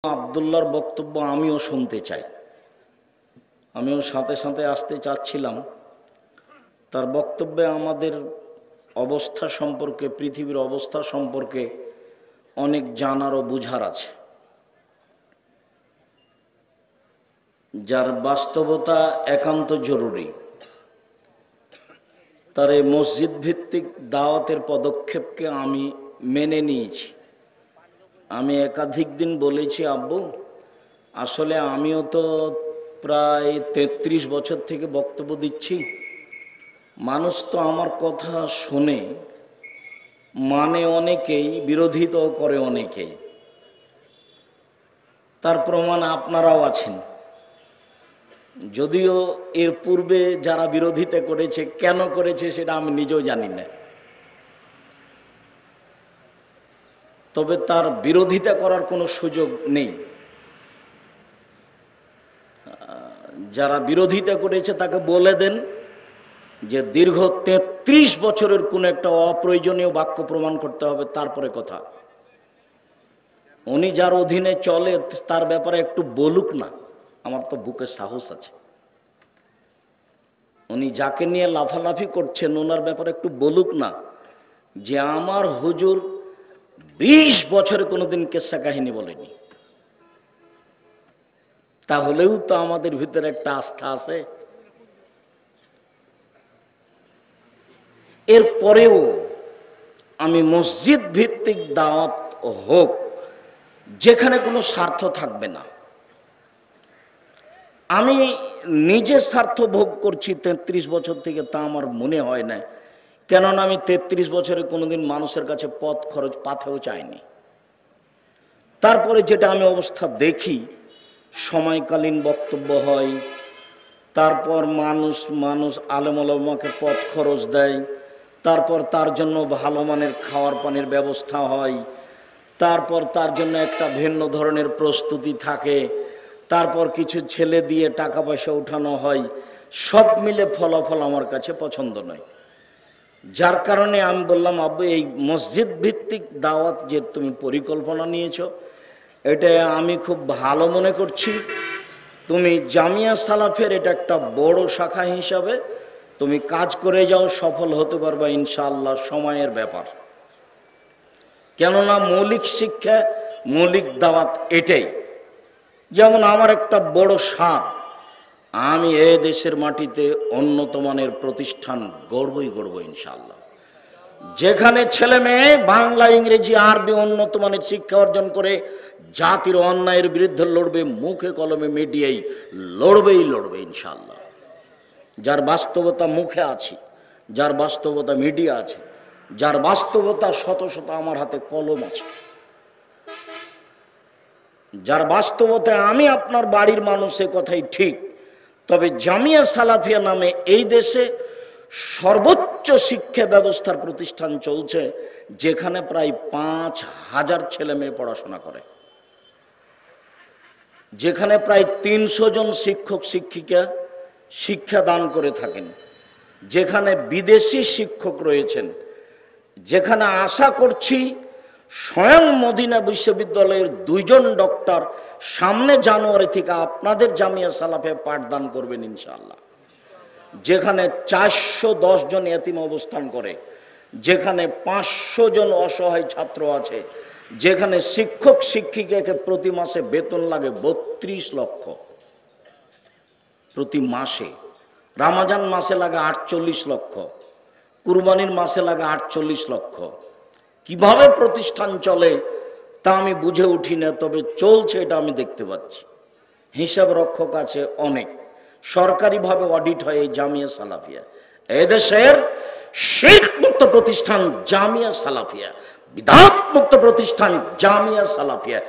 আব্দুল্লাহর বক্তব্য আমিও শুনতে চাই, আমিও সাথে সাথে আসতে চাচ্ছিলাম। তার বক্তব্যে আমাদের অবস্থা সম্পর্কে, পৃথিবীর অবস্থা সম্পর্কে অনেক জানার ও বুঝার আছে, যার বাস্তবতা একান্ত জরুরি। তার এই মসজিদ ভিত্তিক দাওয়াতের পদক্ষেপকে আমি মেনে নিয়েছি। আমি একাধিক দিন বলেছি, আব্বু আসলে আমিও তো প্রায় 33 বছর থেকে বক্তব্য দিচ্ছি, মানুষ তো আমার কথা শোনে, মানে অনেকেই, বিরোধিতাও করে অনেকেই। তার প্রমাণ আপনারাও আছেন, যদিও এর পূর্বে যারা বিরোধিতা করেছে, কেন করেছে সেটা আমি নিজেও জানি না, তবে তার বিরোধিতা করার কোনো সুযোগ নেই। যারা বিরোধিতা করেছে তাকে বলে দেন যে দীর্ঘ 33 বছরের কোন একটা অপ্রয়োজনীয় বাক্য প্রমাণ করতে হবে, তারপরে কথা। উনি যার অধীনে চলে তার ব্যাপারে একটু বলুক না, আমার তো বুকে সাহস আছে। উনি যাকে নিয়ে লাফালাফি করছেন ওনার ব্যাপারে একটু বলুক না যে আমার হুজুর 20 বছরে কোনোদিন কেসা কাহিনী বলেনি। তাহলেও তো আমাদের ভিতরে একটা আস্থা আছে। এরপরেও আমি মসজিদ ভিত্তিক দাওয়াত হোক, যেখানে কোনো স্বার্থ থাকবে না। আমি নিজে স্বার্থ ভোগ করছি 33 বছর থেকে, তা আমার মনে হয় না, কেননা আমি 33 বছরে কোনোদিন মানুষের কাছে পথ খরচ পাথেও চাইনি। তারপরে যেটা আমি অবস্থা দেখি, সময়কালীন বক্তব্য হয়, তারপর মানুষ আলেম ওলামাকে পথ খরচ দেয়, তারপর তার জন্য ভালো মানের খাওয়ার পানির ব্যবস্থা হয়, তারপর তার জন্য একটা ভিন্ন ধরনের প্রস্তুতি থাকে, তারপর কিছু ছেলে দিয়ে টাকা পয়সা উঠানো হয়। সব মিলে ফলাফল আমার কাছে পছন্দ নয়। যার কারণে আমি বললাম, আব্বু এই মসজিদ ভিত্তিক দাওয়াত যে তুমি পরিকল্পনা নিয়েছো, এটা আমি খুব ভালো মনে করছি। তুমি জামিয়া সালাফের এটা একটা বড় শাখা হিসাবে তুমি কাজ করে যাও, সফল হতে পারবা ইনশাআল্লাহ। সময়ের ব্যাপার, কেননা মৌলিক শিক্ষা, মৌলিক দাওয়াত এটাই। যেমন আমার একটা বড় সাপ, আমি এ দেশের মাটিতে উন্নত মানের প্রতিষ্ঠান গড়বই গড়ব ইনশাআল্লাহ, যেখানে ছেলে মেয়ে বাংলা, ইংরেজি, আরবি উন্নত মানের শিক্ষা অর্জন করে জাতির অন্যায়ের বিরুদ্ধে লড়বে, মুখে কলমে মিডিয়াই লড়বে ইনশাআল্লাহ। যার বাস্তবতা মুখে আছে, যার বাস্তবতা মিডিয়া আছে, যার বাস্তবতা শত শত আমার হাতে কলম আছে, যার বাস্তবতায় আমি আপনার বাড়ির মানুষ, এ কথাই ঠিক। তবে জামিয়া সালাফিয়া নামে এই দেশে সর্বোচ্চ শিক্ষা ব্যবস্থার প্রতিষ্ঠান চলছে, যেখানে প্রায় 5000 ছেলে মেয়ে পড়াশোনা করে, যেখানে প্রায় 300 জন শিক্ষক শিক্ষিকা শিক্ষা দান করে থাকেন, যেখানে বিদেশি শিক্ষক রয়েছেন, যেখানে আশা করছি স্বয়ং মদিনা বিশ্ববিদ্যালয়ের 2 জন ডক্টর সামনে জানুয়ারি থেকে আপনাদের জামিয়া সালাফে পাঠদান করবেন ইনশাআল্লাহ, যেখানে 410 জন এতিম অবস্থান করে, যেখানে 500 জন অসহায় ছাত্র আছে, যেখানে শিক্ষক শিক্ষিকাকে প্রতি মাসে বেতন লাগে 32 লক্ষ প্রতি মাসে, রমজান মাসে লাগে 48 লক্ষ, কুরবানির মাসে লাগে 48 লক্ষ। কিভাবে প্রতিষ্ঠান চলে তা আমি বুঝে উঠি না, তবে চলছে এটা আমি দেখতে পাচ্ছি। হিসাব রক্ষক আছে অনেক, সরকারিভাবে অডিট হয় এই জামিয়া সালাফিয়া। এদেশের শিরক মুক্ত প্রতিষ্ঠান জামিয়া সালাফিয়া, বিদআত মুক্ত প্রতিষ্ঠান জামিয়া সালাফিয়া,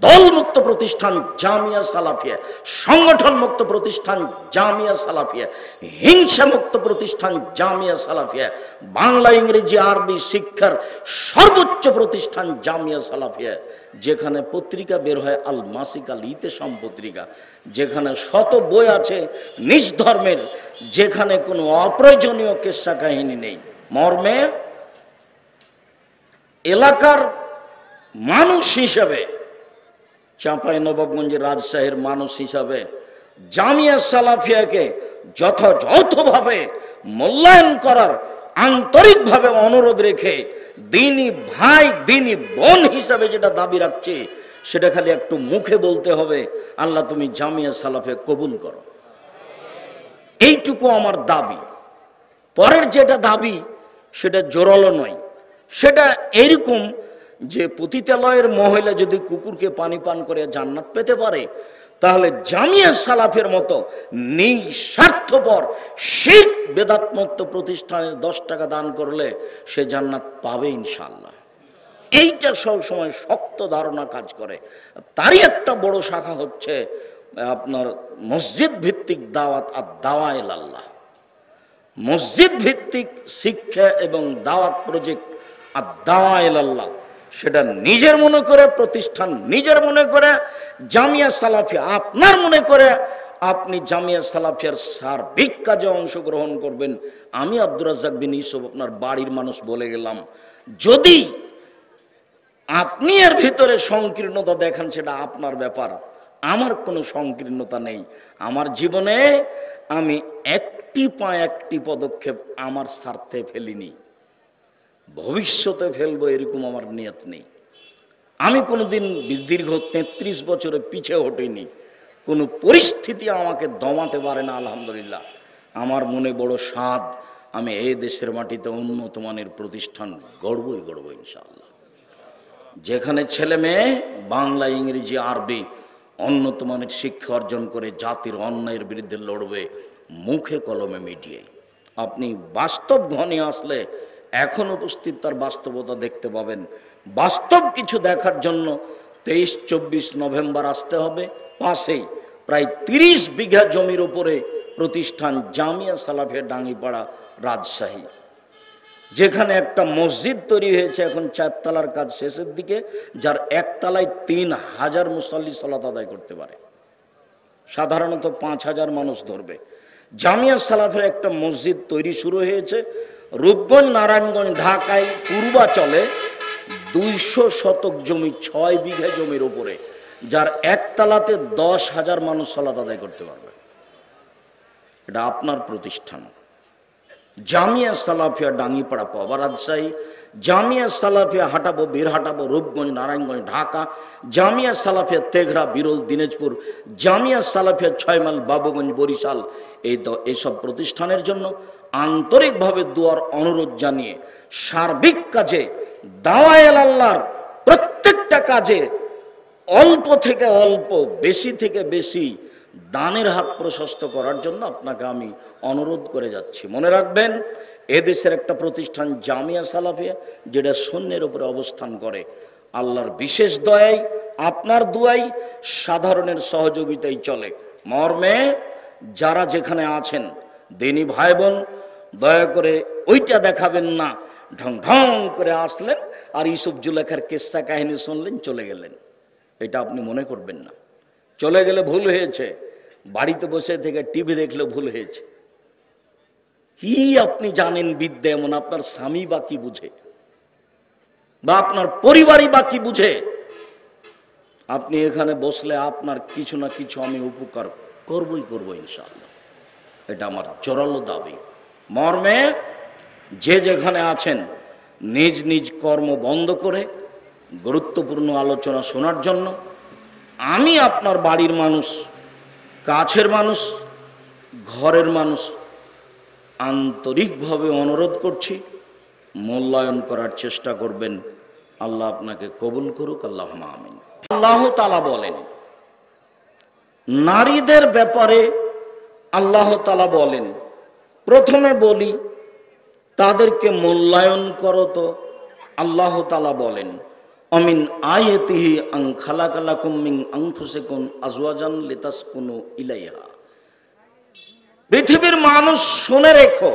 দল মুক্ত প্রতিষ্ঠান জামিয়া সালাফিয়া, সংগঠন মুক্ত প্রতিষ্ঠান জামিয়া সালাফিয়া, হিংসা মুক্ত প্রতিষ্ঠান জামিয়া সালাফিয়া, বাংলা, ইংরেজি, আরবি শিক্ষার সর্বোচ্চ প্রতিষ্ঠান জামিয়া সালাফিয়া, যেখানে পত্রিকা বের হয় আল মাসিক আল ইতেসাম পত্রিকা, যেখানে শত বই আছে নিজ ধর্মের, যেখানে কোনো অপ্রয়োজনীয় কিস্সা কাহিনী নেই। মর্মে এলাকার মানুষ হিসেবে চাঁপাইনবাবগঞ্জের রাজশাহীর মানুষ হিসাবে জামিয়া সালাফিয়াকে যথাযথভাবে মূল্যায়ন করার আন্তরিকভাবে অনুরোধ রেখে দিনী ভাই দিনী বোন হিসাবে যেটা দাবি রাখছে সেটা খালি একটু মুখে বলতে হবে, আল্লাহ তুমি জামিয়া সালাফিয়া কবুল করো। এইটুকু আমার দাবি। পরের যেটা দাবি সেটা জোরালো নয়, সেটা এরকম যে পতিতালয়ের মহিলা যদি কুকুরকে পানি পান করে জান্নাত পেতে পারে, তাহলে জামিয়া সালাফের মতো নিঃস্বার্থপর শিরক বেদাতমুক্ত প্রতিষ্ঠানের 10 টাকা দান করলে সে জান্নাত পাবে ইনশাআল্লাহ। এইটা সব সময় শক্ত ধারণা কাজ করে। তারই একটা বড় শাখা হচ্ছে আপনার মসজিদ ভিত্তিক দাওয়াত আর দাওয়ায়ে আল্লাহ। মসজিদ ভিত্তিক শিক্ষা এবং দাওয়াত প্রজেক্ট আর দাওয়ায়ে আল্লাহ, সেটা নিজের মনে করে প্রতিষ্ঠান, নিজের মনে করে জামিয়া সালাফিয়া, আপনার মনে করে আপনি জামিয়া সালাফিয়ার সার্বিক কাজে অংশগ্রহণ করবেন। আমি আব্দুর রাজ্জাক বিন ইউসুফ আপনার বাড়ির মানুষ বলে গেলাম, যদি আপনি এর ভিতরে সংকীর্ণতা দেখেন সেটা আপনার ব্যাপার, আমার কোনো সংকীর্ণতা নেই। আমার জীবনে আমি একটি পদক্ষেপ আমার স্বার্থে ফেলিনি, ভবিষ্যতে ফেলবো এরকম আমার নিয়ত নেই। আমি কোনোদিন দীর্ঘ 33 বছরে পিছে হটিনি, কোনো পরিস্থিতি আমাকে দমাতে পারে না। আলহামদুলিল্লাহ, আমার মনে বড় সাধ, আমি এই দেশের মাটিতে উন্নত মানের প্রতিষ্ঠান গড়বই ইনশাআল্লাহ, যেখানে ছেলে মেয়ে বাংলা ইংরেজি আরবি উন্নত মানের শিক্ষা অর্জন করে জাতির অন্যায়ের বিরুদ্ধে লড়বে মুখে কলমে মিডিয়ে। আপনি বাস্তব ঘনে আসলে এখন উপস্থিত তার বাস্তবতা দেখতে পাবেন। বাস্তব কিছু দেখার জন্য 23-24 নভেম্বর আসতে হবে। পাশেই প্রায় 30 বিঘা জমির উপরে প্রতিষ্ঠান জামিয়া সালাফিয়া ডাঙ্গিপাড়া রাজশাহী, যেখানে একটা মসজিদ তৈরি হয়েছে এখন 4 তলার কাজ শেষের দিকে, যার 1 তলায় 3000 মুসল্লি সালাত আদায় করতে পারে। সাধারণত 5000 মানুষ ধরবে। জামিয়া সালাফের একটা মসজিদ তৈরি শুরু হয়েছে রূপগঞ্জ নারায়ণগঞ্জ ঢাকায় পূর্বাচলে 200 শতক জমি, 6 বিঘা জমির উপরে, যার 1 তলাতে 10,000 মানুষ সালাত আদায় করতে পারবে। এটা আপনার প্রতিষ্ঠান জামিয়া সালাফিয়া ডাঙ্গিপাড়া পাবা রাজশাহী, জামিয়া সালাফিয়া হাটাবো বীরহাটাবো রূপগঞ্জ নারায়ণগঞ্জ ঢাকা, জামিয়া সালাফিয়া তেঘরা বিরল দিনাজপুর, জামিয়া সালাফিয়া 6 মাইল বাবুগঞ্জ বরিশাল। এইসব প্রতিষ্ঠানের জন্য আন্তরিকভাবে দোয়ার অনুরোধ জানিয়ে সার্বিক কাজে দাওয়ায়ে আল্লাহর প্রত্যেকটা কাজে অল্প থেকে অল্প, বেশি থেকে বেশি দানের হাত প্রশস্ত করার জন্য আপনাকে আমি অনুরোধ করে যাচ্ছি। মনে রাখবেন, এদেশের একটা প্রতিষ্ঠান জামিয়া সালাফিয়া, যেটা শূন্যের উপরে অবস্থান করে। আল্লাহর বিশেষ দয়ায়, আপনার দুয়াই, সাধারণের সহযোগিতাই চলে। মর্মে যারা যেখানে আছেন দিনী ভাই বোন, দয়া করে ওইটা দেখাবেন না ঢং ঢং করে আসলেন আর ইউসুফ জুলেখার কিস্সা কাহিনী শুনলেন চলে গেলেন, এটা আপনি মনে করবেন না। চলে গেলে ভুল হয়েছে, বাড়িতে বসে থেকে টিভি দেখলে ভুল হয়েছে। কি আপনি জানেন বিদ্যা এমন, আপনার স্বামী বা কি বুঝে, বা আপনার পরিবারই বা কি বুঝে? আপনি এখানে বসলে আপনার কিছু না কিছু আমি উপকার করবো ইনশাআল্লাহ, এটা আমার জোরালো দাবি। মর্মে যে যেখানে আছেন নিজ নিজ কর্ম বন্ধ করে গুরুত্বপূর্ণ আলোচনা শোনার জন্য আমি আপনার বাড়ির মানুষ, কাছের মানুষ, ঘরের মানুষ আন্তরিকভাবে অনুরোধ করছি, মূল্যায়ন করার চেষ্টা করবেন। আল্লাহ আপনাকে কবুল করুক, আল্লাহুম্মা আমিন। আল্লাহ তাআলা বলেন, নারীদের ব্যাপারে আল্লাহ তাআলা বলেন, প্রথমে বলি তাদেরকে মূল্যায়ন করো। তো আল্লাহ তাআলা বলেন, আমিন আয়াতিহি আন খালাকা লাকুম মিন আনফুসিকুম আজওয়াজান লিতাসকুনু ইলাইহা। পৃথিবীর মানুষ শুনে রেখো,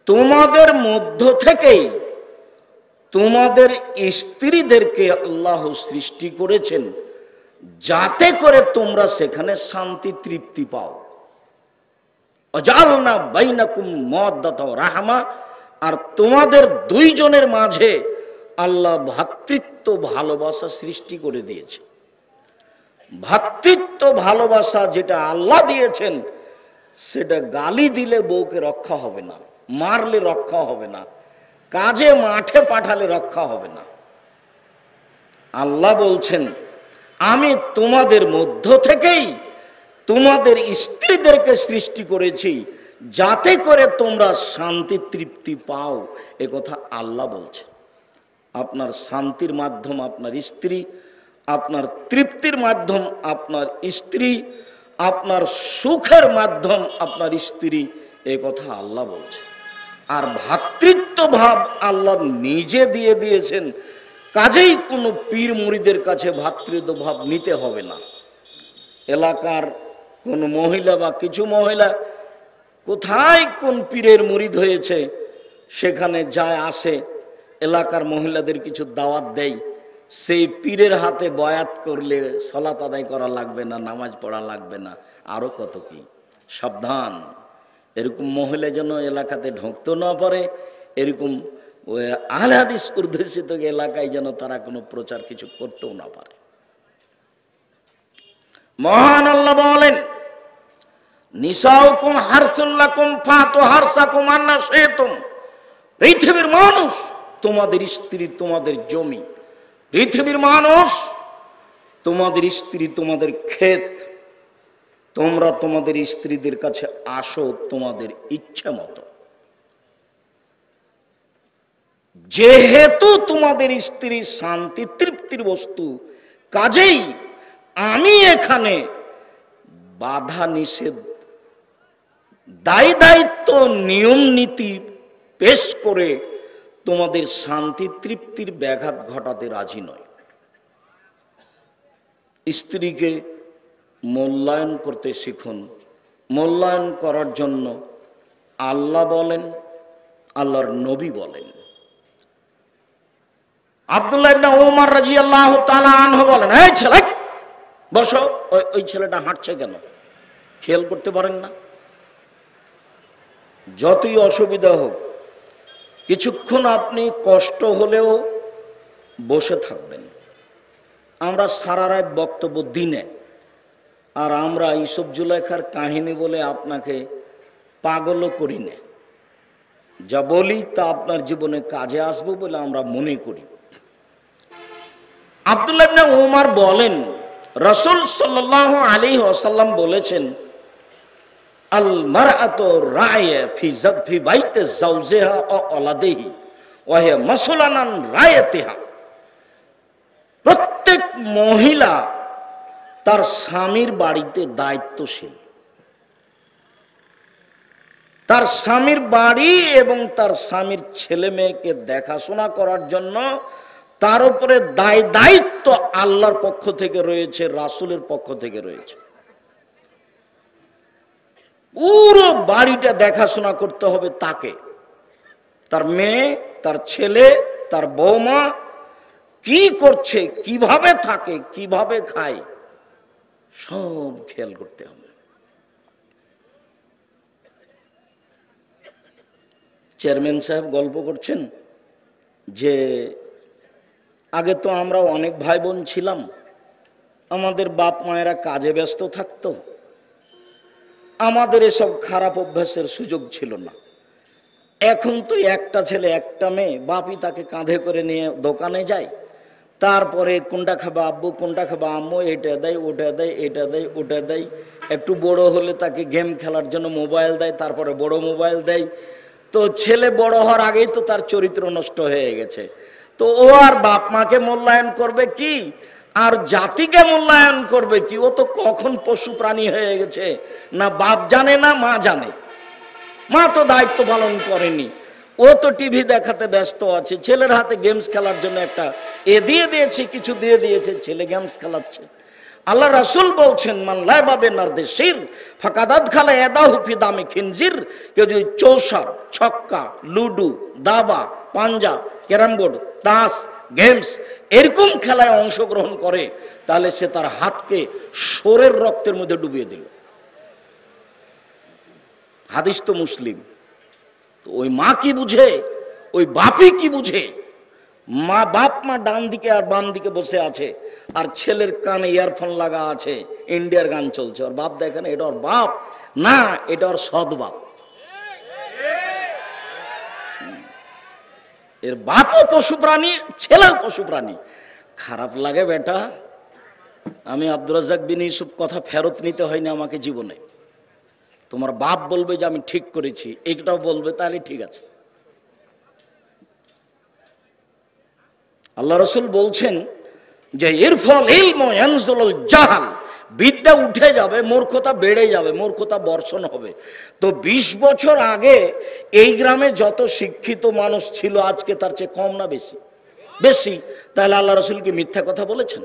তোমাদের মধ্য থেকেই তোমাদের স্ত্রীদেরকে আল্লাহ সৃষ্টি করেছেন যাতে করে তোমরা সেখানে শান্তি তৃপ্তি পাও। অজালনা বাইনাকুম মাওয়াদ্দাতা ওয়া রাহমা, আর তোমাদের দুইজনের মাঝে আল্লাহ ভ্রাতৃত্ব ভালোবাসা সৃষ্টি করে দিয়েছে। ভ্রাতৃত্ব ভালোবাসা যেটা আল্লাহ দিয়েছেন, সেটা গালি দিলে বউকে রক্ষা হবে না, মারলে রক্ষা হবে না, কাজে মাঠে পাঠালে রক্ষা হবে না। আল্লাহ বলছেন, আমি তোমাদের মধ্য থেকেই তোমাদের স্ত্রীদেরকে সৃষ্টি করেছি যাতে করে তোমরা শান্তি তৃপ্তি পাও। এ কথা আল্লাহ বলছে। আপনার শান্তির মাধ্যম আপনার স্ত্রী, আপনার তৃপ্তির মাধ্যম আপনার স্ত্রী, আপনার সুখের মাধ্যম আপনার স্ত্রী, এ কথা আল্লাহ বলছে। আর ভ্রাতৃত্ব ভাব আল্লাহ নিজে দিয়ে দিয়েছেন, কাজেই কোনো পীর মুরিদের কাছে ভ্রাতৃত্ব ভাব নিতে হবে না। এলাকার কোন মহিলা বা কিছু মহিলা কোথায় কোন পীরের মুরিদ হয়েছে সেখানে যায় আসে, এলাকার মহিলাদের কিছু দাওয়াত দেয়, সেই পীরের হাতে বয়াত করলে সালাত আদায় করা লাগবে না, নামাজ পড়া লাগবে না, আরো কত কি। সাবধান, এরকম মহিলা যেন এলাকাতে ঢুকতে না পারে, এরকম আহলে হাদিস উর্ধশিত এলাকায় যেন তারা কোনো প্রচার কিছু করতেও না পারে। মহান আল্লাহ বলেন, নিসাউকুম হারসুল লাকুম ফাতু হারসাকুম আন্না শিতুম। পৃথিবীর মানুষ তোমাদের স্ত্রী, তোমাদের জমি। পৃথিবীর মানুষ তোমাদের স্ত্রী, তোমাদের ক্ষেত। তোমরা তোমাদের স্ত্রীদের কাছে আসো তোমাদের ইচ্ছা মতো। যেহেতু তোমাদের স্ত্রী শান্তি তৃপ্তির বস্তু, কাজেই আমি এখানে বাধা নিষেধ, দায় দায়িত্ব, নিয়ম নীতি পেশ করে তোমাদের শান্তি তৃপ্তির ব্যাঘাত ঘটাতে রাজি নয়। স্ত্রীকে মূল্যায়ন করতে শিখুন। মূল্যায়ন করার জন্য আল্লাহ বলেন, আল্লাহর নবী বলেন। আব্দুল্লাহ ইবনে ওমর রাদিয়াল্লাহু তাআলা আনহু বলেন, এই ছেলে বসো, ওই ছেলেটা হাঁটছে কেন, খেয়াল করতে পারেন না? যতই অসুবিধা হোক, কিছুক্ষণ আপনি কষ্ট হলেও বসে থাকবেন। আমরা সারা রাত বক্তব্য দিনে, আর আমরা ইউসুফ জুলাইখার কাহিনী বলে আপনাকে পাগলও করি না। যা বলি তা আপনার জীবনে কাজে আসবে বলে আমরা মনে করি। আব্দুল্লাহ ইবনে ওমর বলেন, রাসূল সাল্লাল্লাহু আলাইহি ওয়াসাল্লাম বলেছেন, আল মারআতু রায়া ফি বাইতি যাওজিহা ওয়া ওয়ালাদিহি ওয়া হিয়া মাসউলান আন রায়াতিহা। প্রত্যেক মহিলা তার স্বামীর বাড়িতে দায়িত্বশীল। তার স্বামীর বাড়ি এবং তার স্বামীর ছেলে মেয়েকে দেখাশোনা করার জন্য তার উপরে দায় দায়িত্ব আল্লাহর পক্ষ থেকে রয়েছে, রাসূলের পক্ষ থেকে রয়েছে। পুরো বাড়িটা দেখাশোনা করতে হবে তাকে, তার মেয়ে, তার ছেলে, তার বৌমা কি করছে, কিভাবে থাকে, কিভাবে খায়, সব খেয়াল করতে হবে। চেয়ারম্যান সাহেব গল্প করছেন যে আগে তো আমরা অনেক ভাই বোন ছিলাম, আমাদের বাপ মায়েরা কাজে ব্যস্ত থাকতো, আমাদের এসব খারাপ অভ্যাসের সুযোগ ছিল না। এখন তো একটা ছেলে একটা মেয়ে, বাপই তাকে কাঁধে করে নিয়ে দোকানে যায়, তারপরে কোনটা খাবে আব্বু, কোনটা খাবে আম্মু, এটা দেয় ওটা দেয়, এটা দেয় ওটা দেয়। একটু বড় হলে তাকে গেম খেলার জন্য মোবাইল দেয়, তারপরে বড় মোবাইল দেয়। তো ছেলে বড় হওয়ার আগেই তো তার চরিত্র নষ্ট হয়ে গেছে। তো ও আর বাপ মাকে মূল্যায়ন করবে কি, আর জাতিকে মূল্যায়ন করবে কি? ও তো কখন পশু প্রাণী হয়ে গেছে, না বাপ জানে না মা জানে। মা তো দায়িত্ব পালন করেনি, ও তো টিভি দেখাতে ব্যস্ত আছে। ছেলের হাতে গেমস খেলার জন্য একটা দিয়ে দিয়েছে, কিছু দিয়ে দিয়েছে, ছেলে গেমস খেলাচ্ছে। আল্লাহ রাসূল বলছেন, মান লাইবা বিনারদিসির ফাকাদাত খালা ইয়াদাহু ফি দামি খিনজির। কেউ যদি চৌসার, ছক্কা, লুডু, দাবা, পাঞ্জা, ক্যারাম বোর্ড, তাস, গেমস এরকম খেলায় অংশগ্রহণ করে, তাহলে সে তার হাতকে শোরের রক্তের মধ্যে ডুবিয়ে দিল। হাদিস তো মুসলিম। তো ওই মা কি বুঝে, ওই বাপই কি বুঝে? মা বাপ মা ডান দিকে আর বাম দিকে বসে আছে, আর ছেলের কানে ইয়ারফোন লাগা আছে, ইন্ডিয়ার গান চলছে। ওর বাপ দেখে না এটা ওর বাপ না, এটা ওর সৎ বাপ। এর বাপও পশু প্রাণী, ছেলেও পশু প্রাণী। খারাপ লাগে বেটা। আমি আব্দুর রাজ্জাক বিন ইউসুফ কথা ফেরত নিতে হয়নি আমাকে জীবনে। তোমার বাপ বলবে যে আমি ঠিক করেছি, এইটাও বলবে, তাহলে ঠিক আছে। আল্লাহ রসুল বলছেন যে ইরফল ইলম ইয়ানজুলুল জাহাল, বিদ্যা উঠে যাবে, মূর্খতা বেড়ে যাবে, মূর্খতা বর্ষণ হবে। তো 20 বছর আগে এই গ্রামে যত শিক্ষিত মানুষ ছিল আজকে তার চেয়ে কম না বেশি? বেশি। তাহলে আল্লাহ রসুল কি মিথ্যা কথা বলেছেন?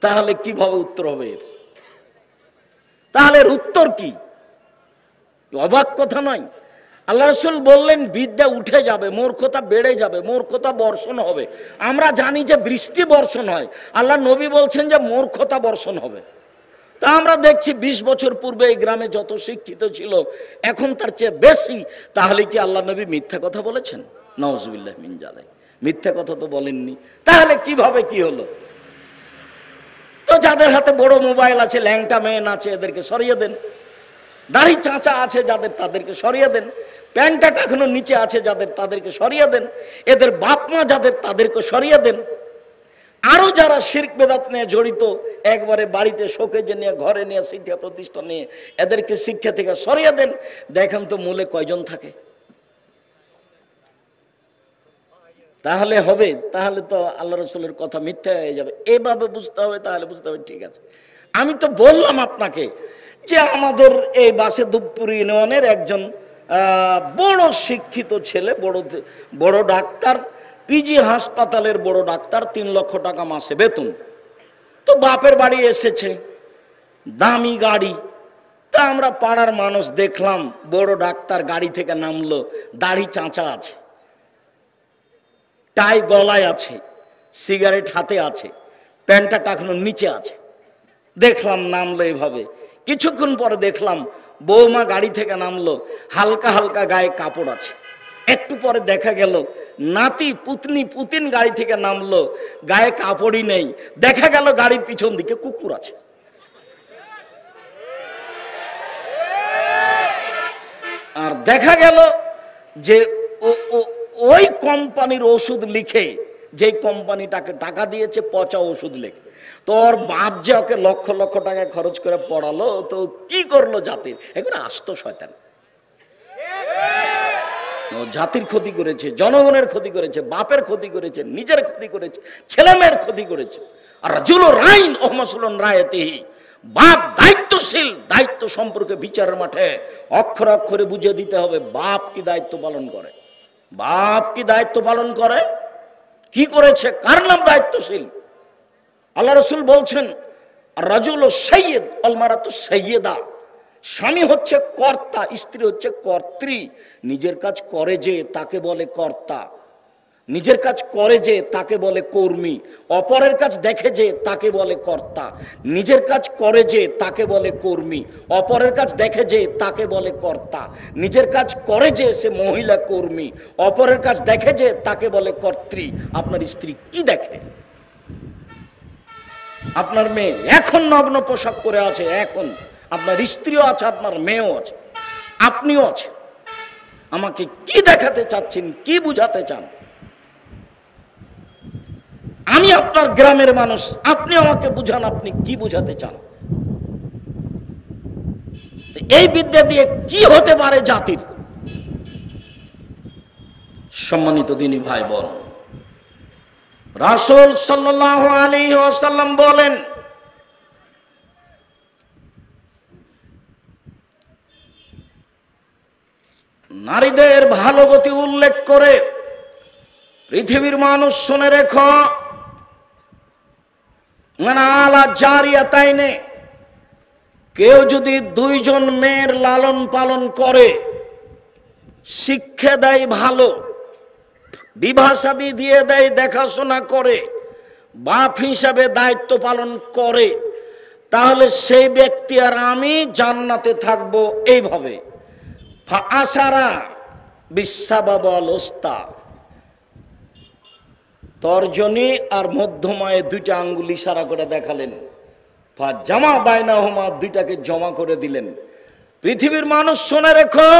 তাহলে কিভাবে উত্তর হবে এর? তাহলে এর উত্তর কি? অবাক কথা নয়। আল্লাহ রসুল বললেন বিদ্যা উঠে যাবে, মূর্খতা বেড়ে যাবে, মূর্খতা বর্ষণ হবে। আমরা জানি যে বৃষ্টি বর্ষণ হয়, আল্লাহ নবী বলছেন যে মূর্খতা বর্ষণ হবে। তা আমরা দেখছি 20 বছর পূর্বে এই গ্রামে যত শিক্ষিত ছিল এখন তার চেয়ে বেশি। তাহলে কি আল্লাহ নবী মিথ্যা কথা বলেছেন? নাউজুবিল্লাহ মিন যালিক, মিথ্যা কথা তো বলেননি। তাহলে কিভাবে কি হলো? তো যাদের হাতে বড় মোবাইল আছে, ল্যাংটা মেয়ে আছে, এদেরকে সরিয়ে দেন। দাড়ি চাঁচা আছে যাদের, তাদেরকে সরিয়ে দেন। প্যান্টটা এখনো নিচে আছে যাদের, তাদেরকে সরিয়ে দেন। এদের বাপ মা যাদের, তাদেরকে সরিয়ে দেন। আরো যারা শিরক বেদাত নিয়ে জড়িত, একবারে বাড়িতে শোকেজে নিয়ে, ঘরে নিয়ে, শিক্ষা প্রতিষ্ঠান নিয়ে, এদেরকে শিক্ষা থেকে সরিয়ে দেন। দেখেন তো মূলে কয়জন থাকে? তাহলে হবে? তাহলে তো আল্লাহ রসুলের কথা মিথ্যা হয়ে যাবে। এভাবে বুঝতে হবে, তাহলে বুঝতে হবে ঠিক আছে। আমি তো বললাম আপনাকে যে আমাদের এই বাসেদুপুর ইউনিয়নের একজন বড় শিক্ষিত ছেলে, বড় ডাক্তার, পিজি হাসপাতালের বড় ডাক্তার, 3 লক্ষ টাকা মাসে বেতন। তো বাপের বাড়ি এসেছে, দামি গাড়ি। তা আমরা পাড়ার মানুষ দেখলাম, বড় ডাক্তার গাড়ি থেকে নামলো, দাড়ি চাঁচা আছে, টাই গলায় আছে, সিগারেট হাতে আছে, প্যান্টটা টাকানোর নিচে আছে। দেখলাম নামলো এভাবে। কিছুক্ষণ পরে দেখলাম বৌমা গাড়ি থেকে নামলো, হালকা হালকা গায়ে কাপড় আছে। একটু পরে দেখা গেল নাতি পুতিন গাড়ি থেকে নামলো, গায়ে কাপড়ই নেই। দেখা গেল গাড়ির পিছন দিকে কুকুর আছে। আর দেখা গেল যে ওই কোম্পানির ওষুধ লিখে, যে কোম্পানিটাকে টাকা দিয়েছে, পচা ওষুধ লিখে। তোর বাপ যে ওকে লক্ষ লক্ষ টাকা খরচ করে পড়ালো, তো কি করলো জাতির? এখন আস্ত শয়তান। জাতির ক্ষতি করেছে, জনগণের ক্ষতি করেছে, বাপের ক্ষতি করেছে, নিজের ক্ষতি করেছে, ছেলে মেয়ের ক্ষতি করেছে। আর রাজুল রাইন ওহমাসুলুন রায়াতিহি, বাপ দায়িত্বশীল, দায়িত্ব সম্পর্কে বিচারের মাঠে অক্ষরে অক্ষরে বুঝিয়ে দিতে হবে বাপ কি দায়িত্ব পালন করে। বাপ কি দায়িত্ব পালন করে, কি করেছে, কার নাম দায়িত্বশীল? আল্লাহ রসুল বলছেন রাজুল সৈয়দ আল মারাতু সৈয়দা, স্বামী হচ্ছে কর্তা, স্ত্রী হচ্ছে কর্ত্রী। নিজের কাজ করে যে তাকে বলে কর্তা, নিজের কাজ করে যে তাকে বলে কর্মী, অপরের কাজ দেখে যে তাকে বলে কর্তা। নিজের কাজ করে যে তাকে বলে কর্মী, অপরের কাজ দেখে যে তাকে বলে কর্তা। নিজের কাজ করে যে সে মহিলা কর্মী, অপরের কাজ দেখে যে তাকে বলে কর্ত্রী। আপনার স্ত্রী কি দেখে? আপনার মেয়ে এখন নগ্ন পোশাক পরে আছে, এখন আপনার স্ত্রীও আছে, আপনার মেয়েও আছে, আপনিও আছে। আমাকে কি দেখাতে চাচ্ছেন, কি বুঝাতে চান? আমি আপনার গ্রামের মানুষ, আপনি আমাকে বুঝান, আপনি কি বুঝাতে চান? এই বিদ্যা দিয়ে কি হতে পারে জাতির? সম্মানিত দিনী ভাই বোন, রাসূল সাল্লাল্লাহু আলাইহি ওয়াসাল্লাম বলেন, নারীদের ভালো গতি উল্লেখ করে পৃথিবীর মানুষ শুনে রেখো, আলা জারিয়াতাইনে, কেউ যদি 2 জন মেয়ের লালন পালন করে, শিক্ষা দেয় ভালো, বিবাহ শাদী দিয়ে দেয়, দেখাশোনা করে, বাপ হিসাবে দায়িত্ব পালন করে, তাহলে সেই ব্যক্তি আর আমি জান্নাতে থাকবো। এইভাবে আসারা বিশ্বাবাবল ওস্তা, তর্জনী আর মধ্যমায় দুইটা আঙ্গুল ইশারা করে দেখালেন, জামা বাইনাহুমা, দুইটাকে জমা করে দিলেন। পৃথিবীর মানুষ শুনে রেখো,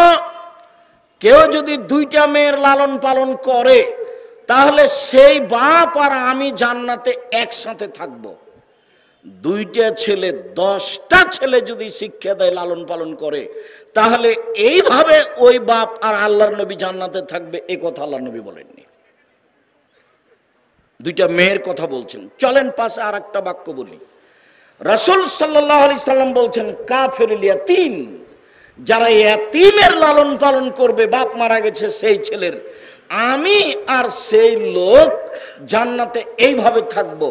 কেউ যদি দুইটা মেয়ের লালন পালন করে তাহলে সেই বাপ আর আমি জান্নাতে একসাথে থাকব। দুইটা ছেলে 10টা ছেলে যদি শিক্ষা দেয়, লালন পালন করে, তাহলে এইভাবে ওই বাপ আর আল্লাহর নবী জান্নাতে থাকবে, এই কথা আল্লাহর নবী বলেননি। দুইটা মেয়ের কথা বলছেন। চলেন পাশে আর একটা বাক্য বলি। রাসূল সাল্লাল্লাহু আলাইহি সাল্লাম বলছেন, কাফিরুল ইয়াতীম, যারা ইয়াতীমের লালন পালন করবে, বাপ মারা গেছে সেই ছেলের, আমি আর সেই লোক জান্নাতে এইভাবে থাকব।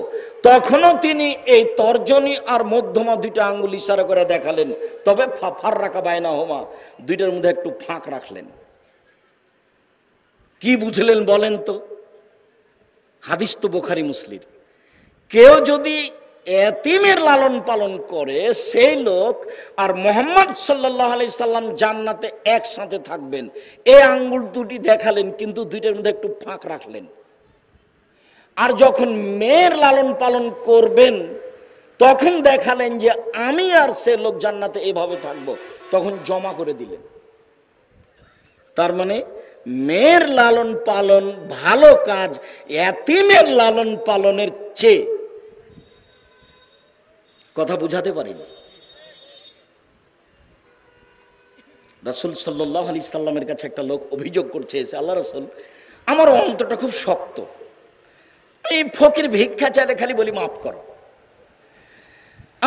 তখনও তিনি এই তর্জনী আর মধ্যমা দুইটা আঙ্গুল ইশারা করে দেখালেন, তবে ফাররাকা বাইনাহুমা, দুইটার মধ্যে একটু ফাঁক রাখলেন। কি বুঝলেন বলেন তো? হাদিস তো বুখারী মুসলিম। কেউ যদি এতিমের লালন পালন করে, সেই লোক আর মুহাম্মদ সাল্লাল্লাহু আলাইহি সাল্লাম জান্নাতে একসাথে থাকবেন, এই আঙ্গুল দুটি দেখালেন, কিন্তু দুইটার মধ্যে একটু ফাঁক রাখলেন। আর যখন মেয়ের লালন পালন করবেন, তখন দেখালেন যে আমি আর সে লোক জান্নাতে এভাবে থাকবো, তখন জমা করে দিলেন। তার মানে মেয়ের লালন পালন ভালো কাজ এতিমের লালন পালনের চেয়ে। কথা বুঝাতে পারিনি? রাসূল সাল্লাল্লাহু আলাইহি সাল্লামের কাছে একটা লোক অভিযোগ করছে, এসে, আল্লাহ রাসূল, আমার অন্তরটা খুব শক্ত, এই ফকির ভিক্ষা চাইলে খালি বলি মাফ করো,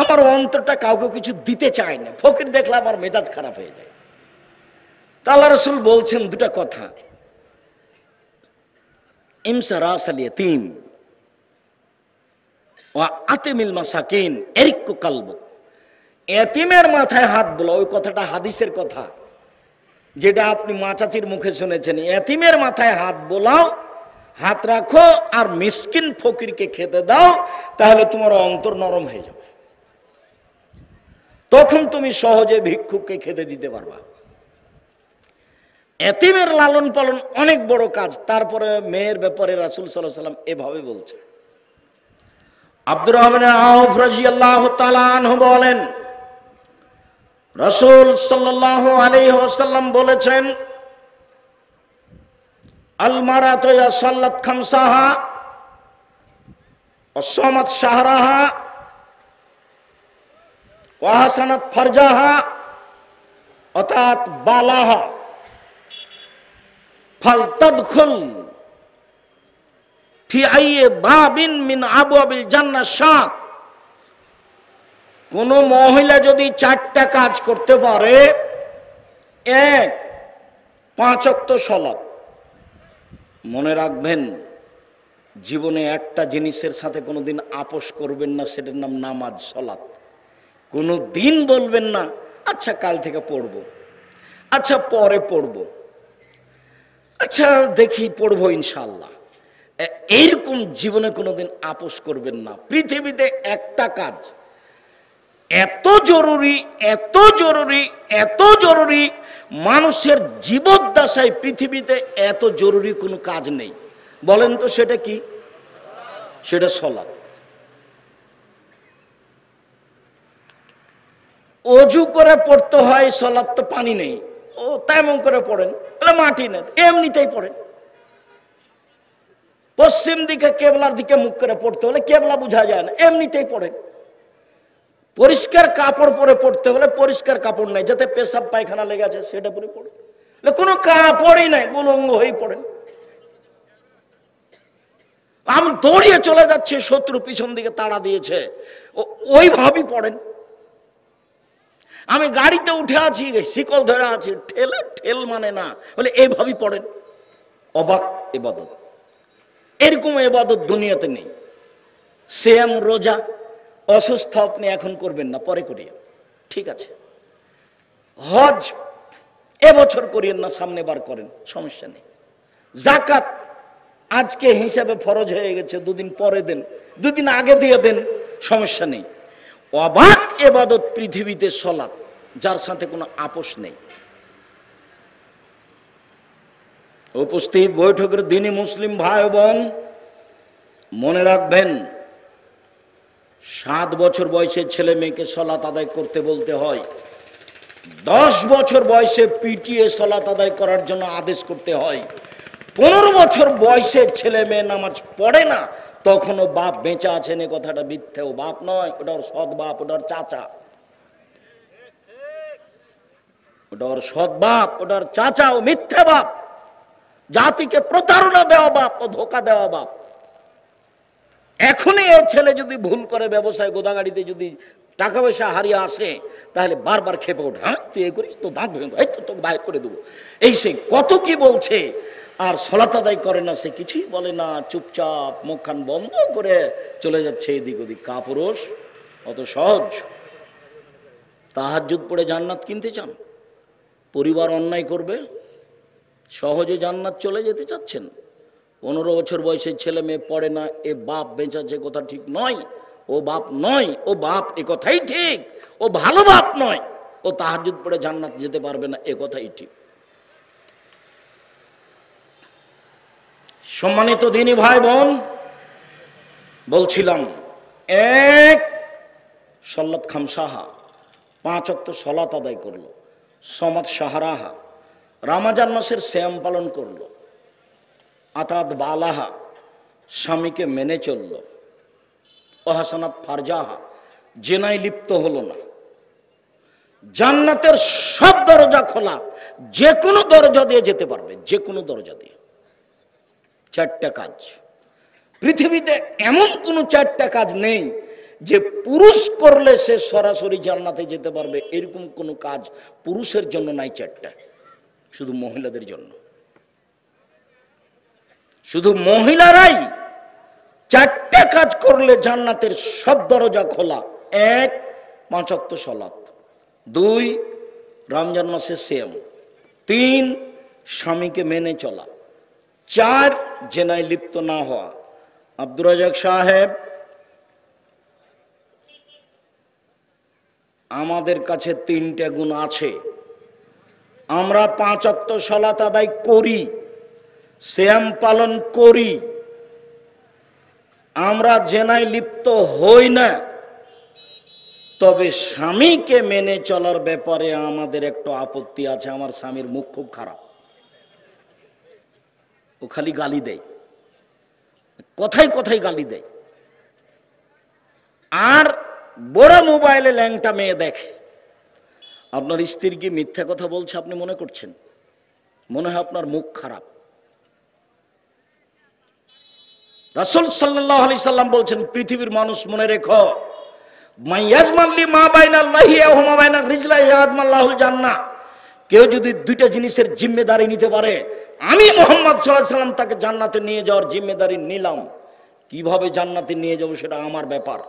আমার অন্তরটা কাউকে কিছু দিতে চায় না, ফকির দেখলে আমার মেজাজ খারাপ হয়ে যায়। তা আল্লাহ রাসূল বলছেন দুটা কথা, ইমসা রাসাল ইয়াতীম ওয়া আতিমিল মাসাকিন এরিক্কু কালবু, এতিমের মাথায় হাত বোলাও, ওই কথাটা হাদিসের কথা, যেটা আপনি মা চাচির মুখে শুনেছেন। এতিমের মাথায় হাত বোলাও, হাত রাখো, আর মিসকিন ফকিরকে খেতে দাও, তাহলে তোমার অন্তর নরম হয়ে যাবে, তখন তুমি সহজে ভিক্ষুককে খেতে দিতে পারবা। এতিমের লালন পালন অনেক বড় কাজ। তারপরে মেয়ের ব্যাপারে রাসূল সাল্লাল্লাহু আলাইহি সাল্লাম এভাবে বলছে। আব্দুর রহমান আউফ রাদিয়াল্লাহু তাআলা আনহু বলেন, রাসূল সাল্লাল্লাহু আলাইহি ওয়াসাল্লাম বলেছেন, আল মারাতু ইয়া সাল্লাত খামসাহা ওয়া সামাত শাহরাহা ওয়া হাসানাত ফারজাহা অতাত বালাহা ফালতাদখুল ফি আইয়ি বাবিন মিন আবওয়াবিল জান্নাহ শাত। কোন মহিলা যদি 4টা কাজ করতে পারে, 1, 5 ওয়াক্ত সালাত, মনে রাখবেন জীবনে একটা জিনিসের সাথে কোনোদিন আপোষ করবেন না, সেটার নাম নামাজ, সালাত। কোনো দিন বলবেন না আচ্ছা কাল থেকে পড়বো, আচ্ছা পরে পড়বো, আচ্ছা দেখি পড়বো ইনশাআল্লাহ, এইরকম জীবনে কোনোদিন আপোষ করবেন না। পৃথিবীতে একটা কাজ এত জরুরি, এত জরুরি, এত জরুরি, মানুষের জীবদ্দশায় পৃথিবীতে এত জরুরি কোনো কাজ নেই। বলেন তো সেটা কি? সেটা সালাত। অজু করে পড়তে হয় সালাত, তো পানি নেই, ও তেমন করে পড়েন, বলে মাটি নেই, এমনিতেই পড়েন। পশ্চিম দিকে কেবলার দিকে মুখ করে পড়তে হলে কেবলা বোঝা যায় না, এমনিতেই পড়েন। পরিষ্কার কাপড় পরে পড়তে হলে পরিষ্কার কাপড় নাই, যাতে পেশাব পায়খানা লেগে আছে সেটা পরে পড়েন, কোনো কাপড়ই নাই, উলঙ্গ হয়ে পড়েন। আমি দৌড়িয়ে চলে যাচ্ছে, শত্রু পিছন দিকে তাড়া দিয়েছে, ওইভাবেই পড়েন। আমি গাড়িতে উঠে আছি, শিকল ধরে আছি, ঠেলে ঠেল মানে না, বলে এইভাবেই পড়েন। অবাক ইবাদত, এরকম ইবাদত দুনিয়াতে নেই। সিয়াম, রোজা, অসুস্থ আপনি এখন করবেন না, পরে করিয়েন, ঠিক আছে। হজ এবছর করিয়েন না, সামনে বার করেন, সমস্যা নেই। যাকাত আজকে হিসাবে ফরজ হয়ে গেছে, 2 দিন পরে দেন, 2 দিন আগে দিয়ে দেন, সমস্যা নেই। অবাক ইবাদত পৃথিবীতে সালাত, যার সাথে কোনো আপোষ নেই। উপস্থিত বৈঠকের দিনই মুসলিম ভাই বোন, মনে রাখবেন, 7 বছর বয়সে ছেলে মেয়েকে সালাত আদায় করতে বলতে হয়, 10 বছর বয়সে পিটিয়ে সালাত আদায় করার জন্য আদেশ করতে হয়, 15 বছর বয়সে ছেলে মেয়ে নামাজ পড়ে না, তখনও বাপ বেঁচে আছেন এ কথাটা মিথ্যে। ও বাপ নয়, ওটা ওর সৎ বাপ, ওটা ওর চাচা, ওটা ওর সৎ বাপ, ওটা ওর চাচা। ও মিথ্যে বাপ, জাতিকে প্রতারণা দেওয়া বাপ, ও ধোকা দেওয়া বাপ। এখনই এ ছেলে যদি ভুল করে ব্যবসায় গোদাগাড়িতে যদি টাকা পয়সা হারিয়ে আসে, তাহলে বারবার খেপে ওঠে, হ্যাঁ তুই এ করিস তো দাঁত ভেঙে এই তো তোকে বাইর করে দেবো, এই সে কত কি বলছে। আর সালাত আদায় করে না, সে কিছুই বলে না, চুপচাপ মুখখান বন্ধ করে চলে যাচ্ছে এদিক ওদিক। কাপুরুষ, অত সহজ? তাহাজ্জুদ পড়ে জান্নাত কিনতে চান? পরিবার অন্যায় করবে, সহজে জান্নাত চলে যেতে চাচ্ছেন? 15 বছর বয়সের ছেলে মেয়ে পড়ে না, এ বাপ বেঁচেছে কথা ঠিক নয়। ও বাপ নয়, ও বাপ এ কথাই ঠিক। ও ভালো বাপ নয়, ও তাহাজ্জুদ পড়ে জান্নাত যেতে পারবে না, এ কথাই ঠিক। সম্মানিত দিনী ভাই বোন, বলছিলাম, এক সল্লাত খামসাহা, 5 ওয়াক্ত সালাত আদায় করলো, সমাদ সাহারাহা, রমজান মাসের শ্যাম পালন করলো, আতাত বালাহা, স্বামীকে মেনে চলল, ওহাসানাত ফারজাহা, জেনায় লিপ্ত হলো না। জান্নাতের সব দরজা খোলা, যে কোনো দরজা দিয়ে যেতে পারবে, যে কোনো দরজা দিয়ে। 4টা কাজ পৃথিবীতে, এমন কোনো 4টা কাজ নেই যে পুরুষ করলে সে সরাসরি জান্নাতে যেতে পারবে, এরকম কোনো কাজ পুরুষের জন্য নাই। 4টা শুধু মহিলাদের জন্য। শুধু মহিলারাই 4টা কাজ করলে জান্নাতের সব দরজা খোলা। 1 5 ওয়াক্ত সালাত, 2 রমজান মাসের সিয়াম, 3 স্বামীকে মেনে চলা, 4 জেনায় লিপ্ত না হওয়া। আব্দুর রাজাক সাহেব, আমাদের কাছে 3টে গুণ আছে। আমরা 5 ওয়াক্ত সালাত আদায় করি, সিয়াম পালন করি, আমরা জেনায় লিপ্ত হই না। তবে স্বামীকে মেনে চলার ব্যাপারে আমাদের একটু আপত্তি আছে। আমার স্বামীর মুখ খুব খারাপ, ও খালি গালি দেয়, কথায় কথায় গালি দেয়, আর বড় মোবাইলে ল্যাংটা মেয়ে দেখে। আপনার স্ত্রী কি মিথ্যা কথা বলছে আপনি মনে করছেন? মনে হয় আপনার মুখ খারাপ। রাসূল সাল্লাল্লাহু আলাইহি সাল্লাম বলছেন, পৃথিবীর মানুষ মনে রেখো, মাইয়াজমানলি মা বাইনাল্লাহি ওয়া মা বাইনা রিজলাহি আদমাল্লাহুল জান্নাহ। কেউ যদি 2টা জিনিসের জিম্মেদারি নিতে পারে, আমি মুহাম্মদ সাল্লাল্লাহু আলাইহি সাল্লাম তাকে জান্নাতে নিয়ে যাওয়ার জিম্মেদারি নিলাম। কিভাবে জান্নাতে নিয়ে যাব সেটা আমার ব্যাপার।